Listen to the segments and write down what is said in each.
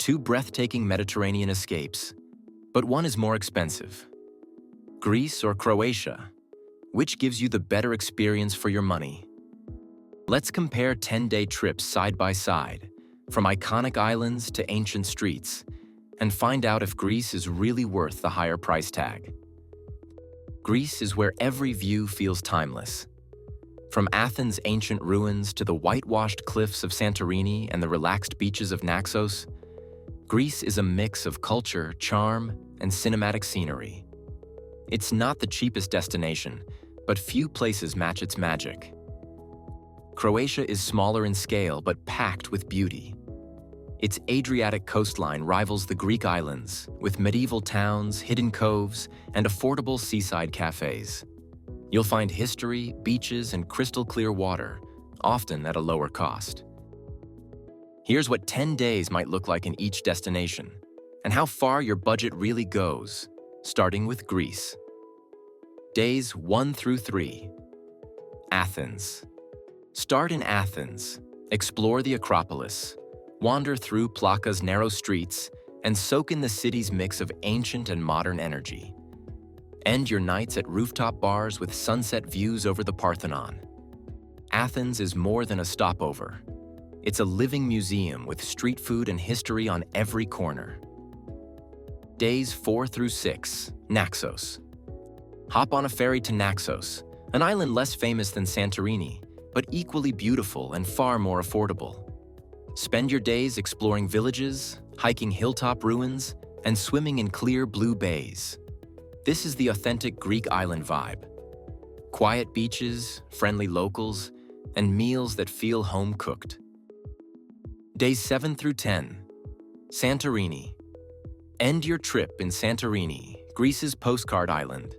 two breathtaking Mediterranean escapes, but one is more expensive. Greece or Croatia? Which gives you the better experience for your money? Let's compare 10-day trips side by side, from iconic islands to ancient streets, and find out if Greece is really worth the higher price tag. Greece is where every view feels timeless. From Athens' ancient ruins to the whitewashed cliffs of Santorini and the relaxed beaches of Naxos, Greece is a mix of culture, charm, and cinematic scenery. It's not the cheapest destination, but few places match its magic. Croatia is smaller in scale but packed with beauty. Its Adriatic coastline rivals the Greek islands, with medieval towns, hidden coves, and affordable seaside cafes. You'll find history, beaches, and crystal-clear water, often at a lower cost. Here's what 10 days might look like in each destination, and how far your budget really goes, starting with Greece. Days 1 through 3. Athens. Start in Athens, explore the Acropolis, wander through Plaka's narrow streets, and soak in the city's mix of ancient and modern energy. End your nights at rooftop bars with sunset views over the Parthenon. Athens is more than a stopover. It's a living museum with street food and history on every corner. Days 4 through 6. Naxos. Hop on a ferry to Naxos, an island less famous than Santorini, but equally beautiful and far more affordable. Spend your days exploring villages, hiking hilltop ruins, and swimming in clear blue bays. This is the authentic Greek island vibe. Quiet beaches, friendly locals, and meals that feel home-cooked. Days 7 through 10. Santorini. End your trip in Santorini, Greece's postcard island.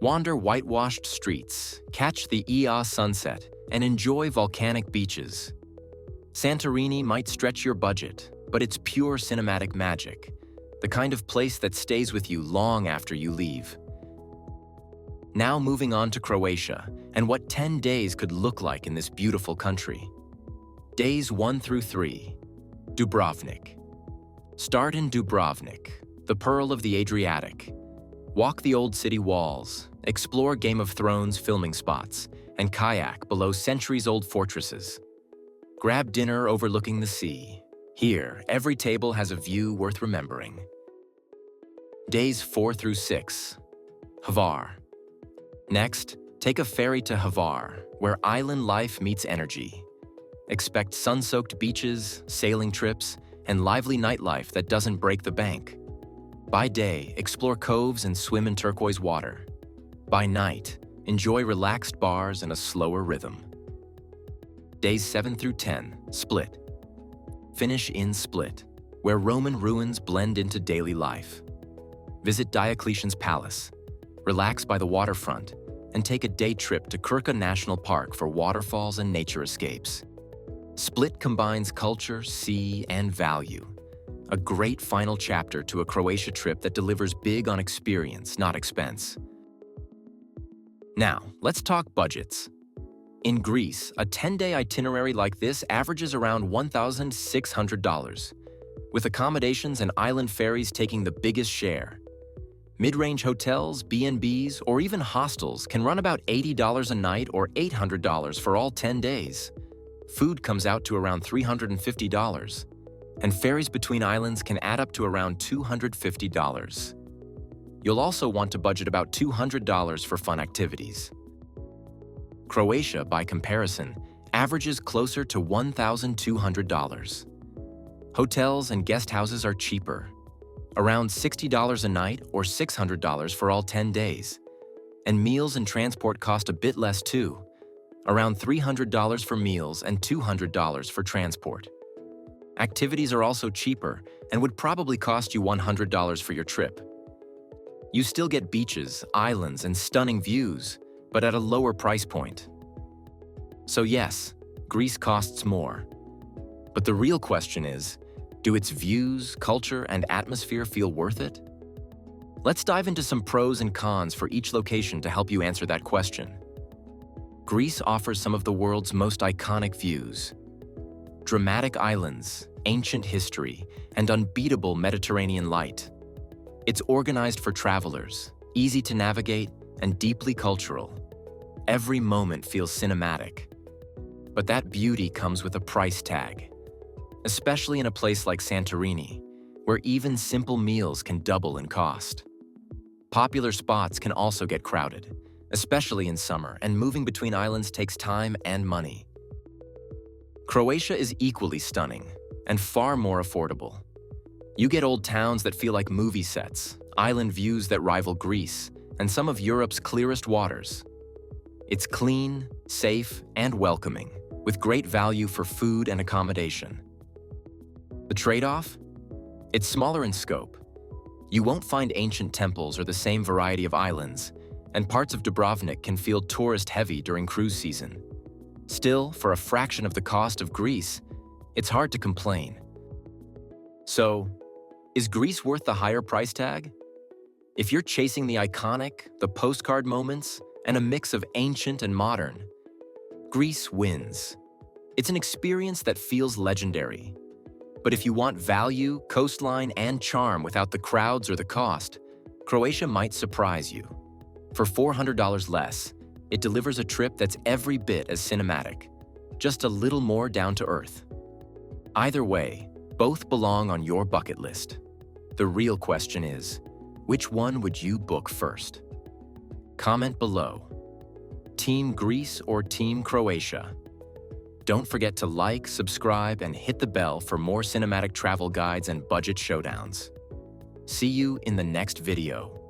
Wander whitewashed streets, catch the Ia sunset, and enjoy volcanic beaches. Santorini might stretch your budget, but it's pure cinematic magic, the kind of place that stays with you long after you leave. Now moving on to Croatia, and what 10 days could look like in this beautiful country. Days 1 through 3. Dubrovnik. Start in Dubrovnik, the pearl of the Adriatic. Walk the old city walls, explore Game of Thrones filming spots, and kayak below centuries-old fortresses. Grab dinner overlooking the sea. Here, every table has a view worth remembering. Days 4 through 6. Hvar. Next, take a ferry to Hvar, where island life meets energy. Expect sun-soaked beaches, sailing trips, and lively nightlife that doesn't break the bank. By day, explore coves and swim in turquoise water. By night, enjoy relaxed bars and a slower rhythm. Days 7 through 10. Split. Finish in Split, where Roman ruins blend into daily life. Visit Diocletian's palace, relax by the waterfront, and take a day trip to Krka National Park for waterfalls and nature escapes. Split combines culture, sea, and value. A great final chapter to a Croatia trip that delivers big on experience, not expense. Now, let's talk budgets. In Greece, a 10-day itinerary like this averages around $1,600, with accommodations and island ferries taking the biggest share. Mid-range hotels, B&Bs, or even hostels can run about $80 a night or $800 for all 10 days. Food comes out to around $350. And ferries between islands can add up to around $250. You'll also want to budget about $200 for fun activities. Croatia, by comparison, averages closer to $1,200. Hotels and guest houses are cheaper, around $60 a night or $600 for all 10 days. And meals and transport cost a bit less too, around $300 for meals and $200 for transport. Activities are also cheaper and would probably cost you $100 for your trip. You still get beaches, islands, and stunning views, but at a lower price point. So yes, Greece costs more. But the real question is, do its views, culture, and atmosphere feel worth it? Let's dive into some pros and cons for each location to help you answer that question. Greece offers some of the world's most iconic views. Dramatic islands, ancient history, and unbeatable Mediterranean light. It's organized for travelers, easy to navigate, and deeply cultural. Every moment feels cinematic. But that beauty comes with a price tag, especially in a place like Santorini, where even simple meals can double in cost. Popular spots can also get crowded, especially in summer, and moving between islands takes time and money. Croatia is equally stunning and far more affordable. You get old towns that feel like movie sets, island views that rival Greece, and some of Europe's clearest waters. It's clean, safe, and welcoming, with great value for food and accommodation. The trade-off? It's smaller in scope. You won't find ancient temples or the same variety of islands, and parts of Dubrovnik can feel tourist-heavy during cruise season. Still, for a fraction of the cost of Greece, it's hard to complain. So, is Greece worth the higher price tag? If you're chasing the iconic, the postcard moments, and a mix of ancient and modern, Greece wins. It's an experience that feels legendary. But if you want value, coastline, and charm without the crowds or the cost, Croatia might surprise you. For $400 less, it delivers a trip that's every bit as cinematic, just a little more down to earth. Either way, both belong on your bucket list. The real question is, which one would you book first? Comment below. Team Greece or Team Croatia? Don't forget to like, subscribe, and hit the bell for more cinematic travel guides and budget showdowns. See you in the next video.